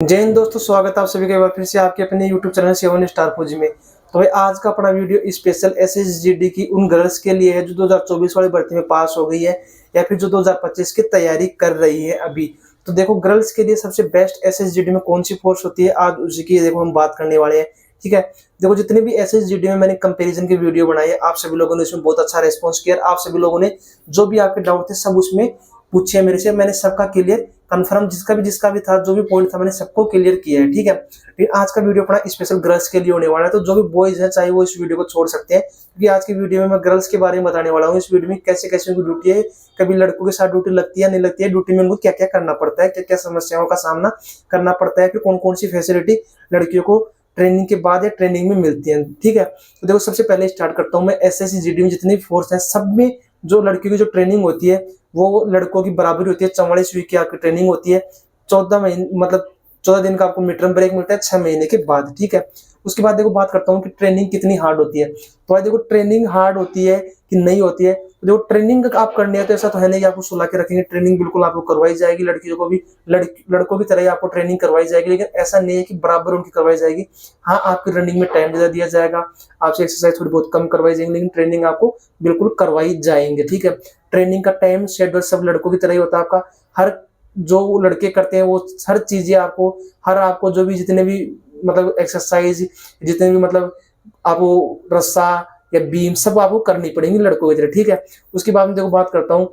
जय हिंद दोस्तों, स्वागत है आप सभी का एक बार फिर से आपके अपने YouTube चैनल 7 स्टार फौजी में। तो भाई आज का अपना वीडियो स्पेशल एसएसजीडी की उन गर्ल्स के लिए है जो 2024 वाली भर्ती में पास हो गई है या फिर जो 2025 की तैयारी कर रही है अभी। तो देखो गर्ल्स के लिए सबसे बेस्ट एसएसजीडी में कौन सी फोर्स होती है, आज उसी की देखो हम बात करने वाले हैं। ठीक है, देखो जितने भी एसएसजीडी में मैंने कंपैरिजन की वीडियो बनाई है, आप सभी लोगों ने उसमें बहुत अच्छा रेस्पॉन्स किया। आप सभी लोगों ने जो भी आपके डाउट थे सब उसमें पूछे मेरे से, मैंने सबका क्लियर कंफर्म जिसका भी था, जो भी पॉइंट था मैंने सबको क्लियर किया है। ठीक है, लेकिन आज का वीडियो अपना स्पेशल गर्ल्स के लिए होने वाला है, तो जो भी बॉयज हैं चाहे वो इस वीडियो को छोड़ सकते हैं, क्योंकि आज की वीडियो में मैं गर्ल्स के बारे में बताने वाला हूँ। इस वीडियो में कैसे कैसे उनकी ड्यूटी है, कभी लड़कों के साथ ड्यूटी लगती है नहीं लगती है, ड्यूटी में उनको क्या क्या करना पड़ता है, क्या क्या समस्याओं का सामना करना पड़ता है, फिर कौन कौन सी फैसिलिटी लड़कियों को ट्रेनिंग के बाद या ट्रेनिंग में मिलती है। ठीक है, तो देखो सबसे पहले स्टार्ट करता हूँ मैं एसएसजीडी में जितनी फोर्स है सब में जो लड़कियों की जो ट्रेनिंग होती है वो लड़कों की बराबरी होती है। 44 वीक की आपकी ट्रेनिंग होती है, 14 महीने मतलब 14 दिन का आपको मिड टर्म ब्रेक मिलता है 6 महीने के बाद। ठीक है, उसके बाद देखो बात करता हूँ कि ट्रेनिंग कितनी हार्ड होती है। तो भाई देखो ट्रेनिंग हार्ड होती है कि नहीं होती है, तो देखो ट्रेनिंग आप करनी है तो ऐसा तो है नहीं कि आपको सुला के रखेंगे, ट्रेनिंग बिल्कुल आपको करवाई जाएगी। लड़कियों को भी लड़कों की तरह ही आपको ट्रेनिंग करवाई जाएगी, लेकिन ऐसा नहीं है कि बराबर उनकी करवाई जाएगी। हाँ, आपकी रनिंग में टाइम ज्यादा दिया जाएगा, आपसे एक्सरसाइज थोड़ी बहुत कम करवाई जाएगी, लेकिन ट्रेनिंग आपको बिल्कुल करवाई जाएंगे। ठीक है, ट्रेनिंग का टाइम शेड्यूल सब लड़कों की तरह ही होता है आपका। हर जो लड़के करते हैं वो हर चीजें आपको जो भी जितने भी मतलब एक्सरसाइज, जितने भी मतलब आपको रस्सा या बीम सब आपको करनी पड़ेंगी लड़कों की तरह। ठीक है, उसके बाद में देखो बात करता हूँ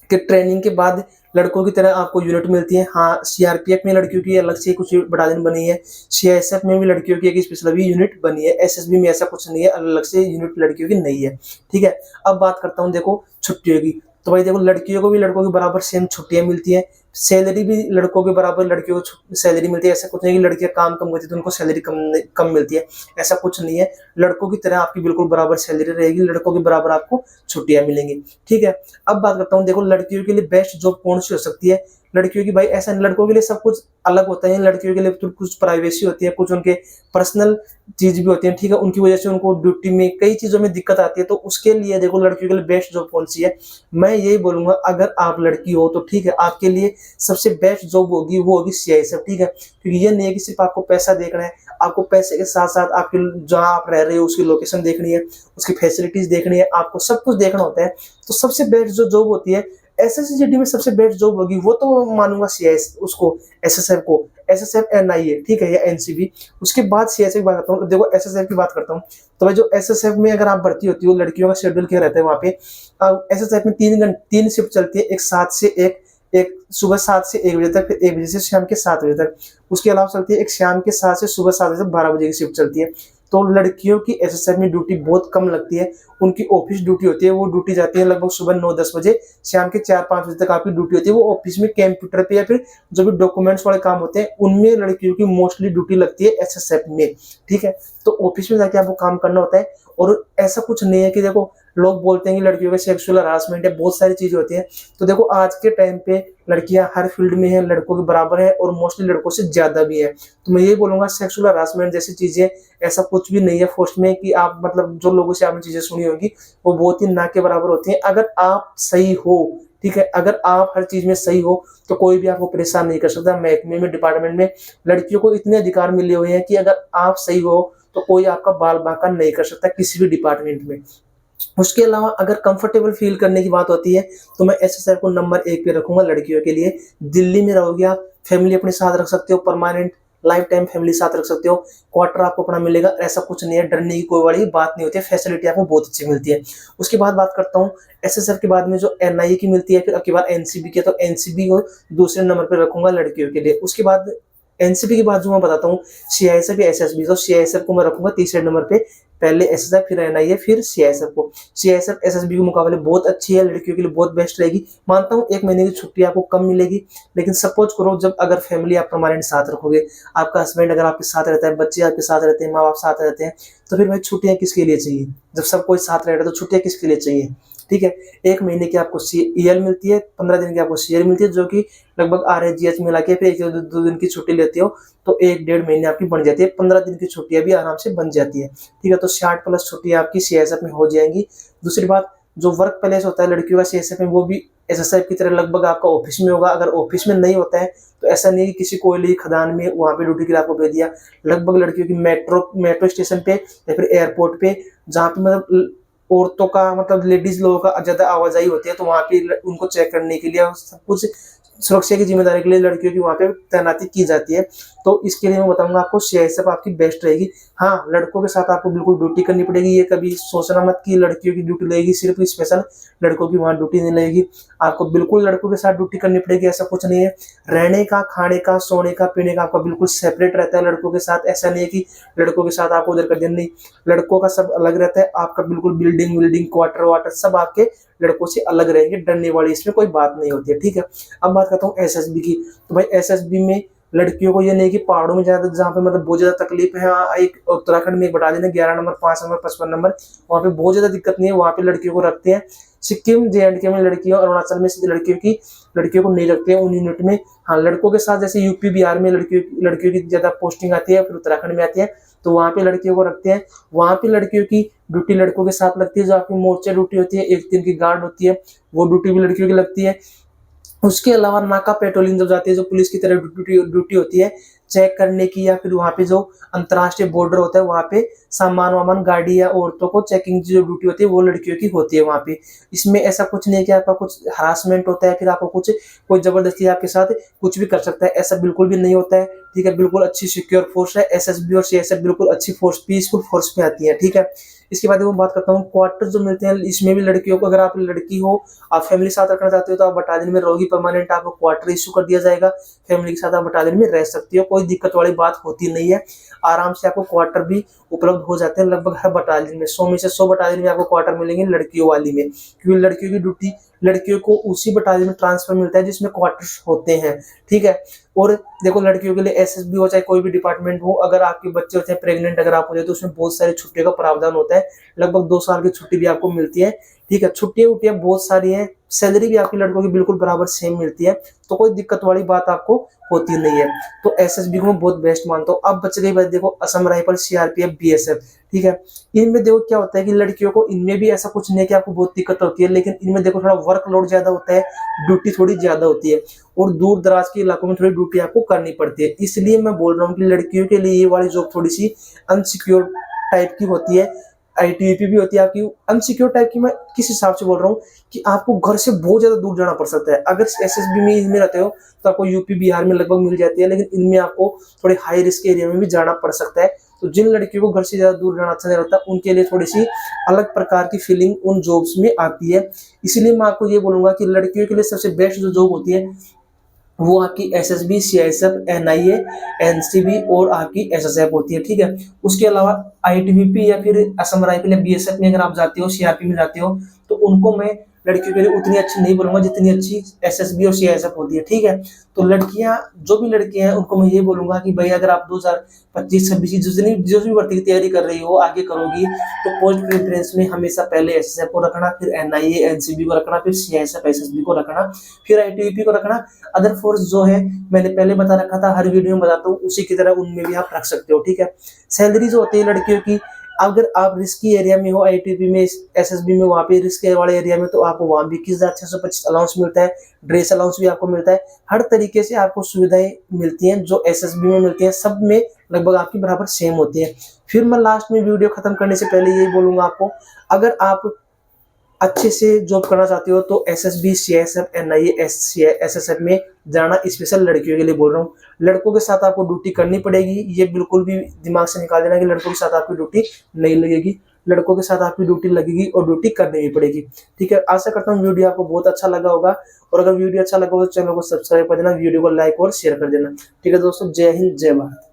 कि ट्रेनिंग के बाद लड़कों की तरह आपको यूनिट मिलती है। हाँ, सीआरपीएफ में लड़कियों की अलग से कुछ बटालियन बनी है, सीआईएसएफ में भी लड़कियों की एक स्पेशल अभी यूनिट बनी है, एसएसबी में ऐसा कुछ नहीं है, अलग से यूनिट लड़कियों की नहीं है। ठीक है, अब बात करता हूँ देखो छुट्टियों की। तो भाई देखो लड़कियों को भी लड़कों के बराबर सेम छुट्टियां मिलती है, सैलरी भी लड़कों के बराबर लड़कियों को सैलरी मिलती है। ऐसा कुछ नहीं कि लड़कियां काम कम करती है तो उनको सैलरी कम मिलती है, ऐसा कुछ नहीं है। लड़कों की तरह आपकी बिल्कुल बराबर सैलरी रहेगी, लड़कों के बराबर आपको छुट्टियां मिलेंगी। ठीक है, अब बात करता हूँ देखो लड़कियों के लिए बेस्ट जॉब कौन सी हो सकती है। लड़कियों की भाई ऐसा नहीं, लड़कों के लिए सब कुछ अलग होता है, लड़कियों के लिए तो कुछ प्राइवेसी होती है, कुछ उनके पर्सनल चीज भी होती है। ठीक है, उनकी वजह से उनको ड्यूटी में कई चीजों में दिक्कत आती है, तो उसके लिए देखो लड़कियों के लिए बेस्ट जॉब कौन सी है। मैं यही बोलूंगा अगर आप लड़की हो तो ठीक है, आपके लिए सबसे बेस्ट जॉब होगी वो होगी सीआईएसएफ। ठीक है, क्योंकि ये नहीं है कि सिर्फ आपको पैसा देखना है, आपको पैसे के साथ साथ आपकी जहाँ आप रह रहे हो उसकी लोकेशन देखनी है, उसकी फैसिलिटीज देखनी है, आपको सब कुछ देखना होता है। तो सबसे बेस्ट जो जॉब होती है एसएसजीडी में, सबसे बेस्ट जॉब होगी वो तो मानूंगा सीआईएस उसको, एसएसएफ को, एसएसएफ एनआईए। ठीक है, या एनसीबी। उसके बाद सीआईएसएफ की बात करता हूँ। देखो एसएसएफ की बात करता हूँ तो भाई जो एसएसएफ में अगर आप भर्ती होती हो, लड़कियों का शेड्यूल क्या रहता है वहाँ पे। एसएसएफ में 3 शिफ्ट चलती है, एक 7 से 1, एक सुबह 7 से 1 बजे तक, फिर 1 बजे से शाम के 7 बजे तक। उसके अलावा चलती है एक शाम के 7 से सुबह 7 बजे तक 12 बजे की शिफ्ट चलती है। तो लड़कियों की एसएसएफ में ड्यूटी बहुत कम लगती है, उनकी ऑफिस ड्यूटी होती है, वो ड्यूटी जाती है लगभग सुबह 9-10 बजे, शाम के 4-5 बजे तक आपकी ड्यूटी होती है। वो ऑफिस में कंप्यूटर पे या फिर जो भी डॉक्यूमेंट्स वाले काम होते हैं उनमें लड़कियों की मोस्टली ड्यूटी लगती है एसएसएफ में। ठीक है, तो ऑफिस में जाके आपको काम करना होता है। और ऐसा कुछ नहीं है कि देखो लोग बोलते हैं कि लड़कियों के सेक्सुअल हरासमेंट है, बहुत सारी चीजें होती हैं। तो देखो आज के टाइम पे लड़कियां हर फील्ड में हैं, लड़कों के बराबर है और मोस्टली लड़कों से ज्यादा भी है। तो मैं ये बोलूंगा सेक्सुअल हरासमेंट जैसी चीजें ऐसा कुछ भी नहीं है फोर्स में, कि आप मतलब जो लोगों से आपने चीजें सुनी होगी वो बहुत ही ना के बराबर होती है। अगर आप सही हो, ठीक है, अगर आप हर चीज में सही हो तो कोई भी आपको परेशान नहीं कर सकता। महकमे में, डिपार्टमेंट में लड़कियों को इतने अधिकार मिले हुए हैं कि अगर आप सही हो तो कोई आपका बाल बांका नहीं कर सकता किसी भी डिपार्टमेंट में। उसके अलावा अगर कंफर्टेबल फील करने की बात होती है तो मैं एसएसआर को नंबर 1 पे रखूंगा लड़कियों के लिए। दिल्ली में रहोगे आप, फैमिली अपने साथ रख सकते हो, परमानेंट लाइफ टाइम फैमिली साथ रख सकते हो, क्वार्टर आपको अपना मिलेगा, ऐसा कुछ नहीं है, डरने की कोई बड़ी बात नहीं होती है, फैसिलिटी आपको बहुत अच्छी मिलती है। उसके बाद बात करता हूँ एसएसएफ के बाद में जो एनआईए की मिलती है, फिर आपके बाद एनसीबी की, तो एनसीबी को दूसरे नंबर पर रखूंगा लड़कियों के लिए। उसके बाद एनसीबी के बाद जो मैं बताता हूँ सीआईएसएफ या एसएसबी, तो सीआईएसएफ को मैं रखूंगा तीसरे नंबर पे, पहले एसएसएफ फिर एनआईए फिर सीआईएसएफ को। सीआईएसएफ एसएसबी के मुकाबले बहुत अच्छी है, लड़कियों के लिए बहुत बेस्ट रहेगी। मानता हूँ 1 महीने की छुट्टी आपको कम मिलेगी, लेकिन सपोज करो जब अगर फैमिली आप परमानेंट साथ रखोगे, आपका हस्बैंड अगर आपके साथ रहता है, बच्चे आपके साथ रहते हैं, माँ बाप साथ रहते हैं, तो फिर भाई छुट्टियां किसके लिए चाहिए। जब सब कोई साथ रह रहा है तो छुट्टियां किसके लिए चाहिए। ठीक है, 1 महीने की आपको ईएल मिलती है, 15 दिन की आपको सीएल मिलती है, जो कि लगभग आरएचजीएच मिला के फिर 1-2 दिन की छुट्टी लेते हो तो 1-1.5 महीने आपकी बन जाती है, 15 दिन की छुट्टियां भी आराम से बन जाती है। ठीक है, तो 60 प्लस छुट्टियां आपकी सीएसएफ में हो जाएंगी। दूसरी बात, जो वर्क प्लेस होता है लड़कियों का सीएसएफ में वो भी एसएसएफ की तरह लगभग आपका ऑफिस में होगा। अगर ऑफिस में नहीं होता है तो ऐसा नहीं है कि किसी कोयले खदान में वहाँ पे ड्यूटी के लिए आपको भेज दिया। लगभग लड़कियों की मेट्रो स्टेशन पे या फिर एयरपोर्ट पे, जहाँ पे मतलब औरतों का मतलब लेडीज लोगों का ज्यादा आवाजाही होती है, तो वहाँ पे उनको चेक करने के लिए सब कुछ सुरक्षा की जिम्मेदारी के लिए लड़कियों की वहाँ पे तैनाती की जाती है। तो इसके लिए मैं बताऊंगा आपको सीआईएसएफ आपकी बेस्ट रहेगी। हाँ, लड़कों के साथ आपको बिल्कुल ड्यूटी करनी पड़ेगी। ये कभी सोचना मत कि लड़कियों की ड्यूटी लगेगी, सिर्फ स्पेशल लड़कों की वहाँ ड्यूटी नहीं लगेगी। आपको बिल्कुल लड़कों के साथ ड्यूटी करनी पड़ेगी, ऐसा कुछ नहीं है। रहने का, खाने का, सोने का, पीने का आपका बिल्कुल सेपरेट रहता है लड़कों के साथ। ऐसा नहीं है कि लड़कों के साथ आपको उधर कर देना, नहीं, लड़कों का सब अलग रहता है। आपका बिल्कुल बिल्डिंग क्वार्टर वाटर सब आपके लड़कों से अलग रहेंगे। डरने वाली इसमें कोई बात नहीं होती है, ठीक है। अब बात करता हूँ एसएसबी की। तो भाई एसएसबी में लड़कियों को ये नहीं कि पहाड़ों में ज्यादा, जहाँ पे मतलब बहुत ज्यादा तकलीफ है। एक उत्तराखंड में एक बटालियन है 11 नंबर, 5 नंबर, 55 नंबर, वहाँ पे बहुत ज्यादा दिक्कत नहीं है, वहाँ पे लड़कियों को रखते हैं। सिक्किम जेएंडके में लड़कियों, अरुणाचल में लड़कियों को नहीं रखते हैं उन यूनिट में। हाँ, लड़कों के साथ जैसे यूपी बिहार में लड़कियों की ज्यादा पोस्टिंग आती है, फिर उत्तराखंड में आती है, तो वहाँ पे लड़कियों को रखते हैं। वहाँ पे लड़कियों की ड्यूटी लड़कों के साथ लगती है। जो आपकी मोर्चा ड्यूटी होती है, एक दिन की गार्ड होती है, वो ड्यूटी भी लड़कियों की लगती है। उसके अलावा नाका पेट्रोलिंग जब जाती है, जो पुलिस की तरह ड्यूटी होती है चेक करने की, या फिर वहाँ पे जो अंतर्राष्ट्रीय बॉर्डर होता है वहाँ पे सामान वामान, गाड़ी या औरतों को चेकिंग की जो ड्यूटी होती है वो लड़कियों की होती है वहाँ पे। इसमें ऐसा कुछ नहीं है कि आपका कुछ हरासमेंट होता है, फिर आपको कुछ कोई जबरदस्ती आपके साथ कुछ भी कर सकता है, ऐसा बिल्कुल भी नहीं होता है, ठीक है। बिल्कुल अच्छी सिक्योर फोर्स है एसएसबी और सीएसएफ, बिल्कुल अच्छी फोर्स, पीसफुल फोर्स में आती है, ठीक है। इसके बाद मैं बात करता हूँ क्वार्टर जो मिलते हैं, इसमें भी लड़कियों को, अगर आप लड़की हो, आप फैमिली साथ रखना चाहते हो तो आप बटालियन में रहोगी परमानेंट, आपको क्वार्टर इशू कर दिया जाएगा, फैमिली के साथ आप बटालियन में रह सकती हो, कोई दिक्कत वाली बात होती नहीं है। आराम से आपको क्वार्टर भी उपलब्ध हो जाते हैं लगभग हर बटालियन में। 100 में से 100 बटालियन में आपको क्वार्टर मिलेंगे लड़कियों वाली में, क्योंकि लड़कियों की ड्यूटी, लड़कियों को उसी बटालियन में ट्रांसफर मिलता है जिसमें क्वार्टर्स होते हैं, ठीक है। और देखो लड़कियों के लिए एसएसबी हो चाहे कोई भी डिपार्टमेंट हो, अगर आपके बच्चे होते हैं प्रेग्नेंट अगर आप हो जाए तो उसमें बहुत सारी छुट्टियों का प्रावधान होता है। लगभग 2 साल की छुट्टी भी आपको मिलती है, ठीक है। छुट्टियां बहुत सारी हैं। सैलरी भी आपकी लड़कों की बिल्कुल बराबर सेम मिलती है, तो कोई दिक्कत वाली बात आपको होती नहीं है। तो एसएसबी को मैं बहुत बेस्ट मानता हूँ। अब बच गई बात, देखो असम राइफल, सीआरपीएफ, बीएसएफ, ठीक है। इनमें देखो क्या होता है कि लड़कियों को, इनमें भी ऐसा कुछ नहीं है कि आपको बहुत दिक्कत होती है, लेकिन इनमें देखो थोड़ा वर्कलोड ज्यादा होता है, ड्यूटी थोड़ी ज्यादा होती है, और दूर दराज के इलाकों में थोड़ी ड्यूटी आपको करनी पड़ती है। इसलिए मैं बोल रहा हूँ कि लड़कियों के लिए ये वाली जॉब थोड़ी सी अनसिक्योर टाइप की होती है। आईटीबीपी भी होती है आपकी अनसिक्योर टाइप की। मैं किस हिसाब से बोल रहा हूँ कि आपको घर से बहुत ज्यादा दूर जाना पड़ सकता है। अगर एसएसबी में इनमें रहते हो तो आपको यूपी बिहार में लगभग मिल जाती है, लेकिन इनमें आपको थोड़े हाई रिस्क एरिया में भी जाना पड़ सकता है। तो जिन लड़कियों को घर से ज्यादा दूर जाना अच्छा नहीं लगता, उनके लिए थोड़ी सी अलग प्रकार की फीलिंग उन जॉब्स में आती है। इसलिए मैं आपको ये बोलूंगा कि लड़कियों के लिए सबसे बेस्ट जो जॉब होती है वो आपकी एसएसबी, सीआईएसएफ, एनआईए, एनसीबी और आपकी एसएसएफ होती है, ठीक है। उसके अलावा आईटीबीपी या फिर असम राइफल या बीएसएफ में अगर आप जाते हो, सीआरपी में जाते हो, तो उनको मैं लड़कियों के लिए उतनी अच्छी नहीं बोलूंगा जितनी अच्छी एसएसबी और सीआईएसएफ होती है, ठीक है। तो लड़कियां, जो भी लड़कियां हैं उनको मैं ये बोलूंगा कि भाई अगर आप 2025-26 जो भी भर्ती की तैयारी कर रही हो, आगे करोगी, तो पोस्ट प्रेफरेंस में हमेशा पहले एसएसएफ को रखना, फिर एनआईए, एनसीबी को रखना, फिर सीआईएसएफ, एसएसबी को रखना, फिर आईटीबीपी को रखना। अदर फोर्स जो है मैंने पहले बता रखा था, हर वीडियो में बताता हूँ, उसी की तरह उनमें भी आप रख सकते हो, ठीक है। सैलरी जो होती है लड़कियों की, अगर आप रिस्की एरिया में हो, आईटीबी में, एसएसबी में, वहाँ पे रिस्क वाले एरिया में, तो आपको वहाँ भी 21,625 अलाउंस मिलता है, ड्रेस अलाउंस भी आपको मिलता है। हर तरीके से आपको सुविधाएं मिलती हैं जो एसएसबी में मिलती हैं, सब में लगभग आपकी बराबर सेम होती है। फिर मैं लास्ट में वीडियो खत्म करने से पहले यही बोलूंगा आपको, अगर आप अच्छे से जॉब करना चाहते हो तो एसएसबी, सीआईएसएफ, एनआईए, एसएसएफ में जाना स्पेशल लड़कियों के लिए बोल रहा हूँ। लड़कों के साथ आपको ड्यूटी करनी पड़ेगी, ये बिल्कुल भी दिमाग से निकाल देना कि लड़कों के साथ आपकी ड्यूटी नहीं लगेगी। लड़कों के साथ आपकी ड्यूटी लगेगी और ड्यूटी करनी भी पड़ेगी, ठीक है। आशा करता हूँ वीडियो आपको बहुत अच्छा लगा होगा, और अगर वीडियो अच्छा लगा हो तो चैनल को सब्सक्राइब कर देना, वीडियो को लाइक और शेयर कर देना, ठीक है दोस्तों। जय हिंद, जय भारत।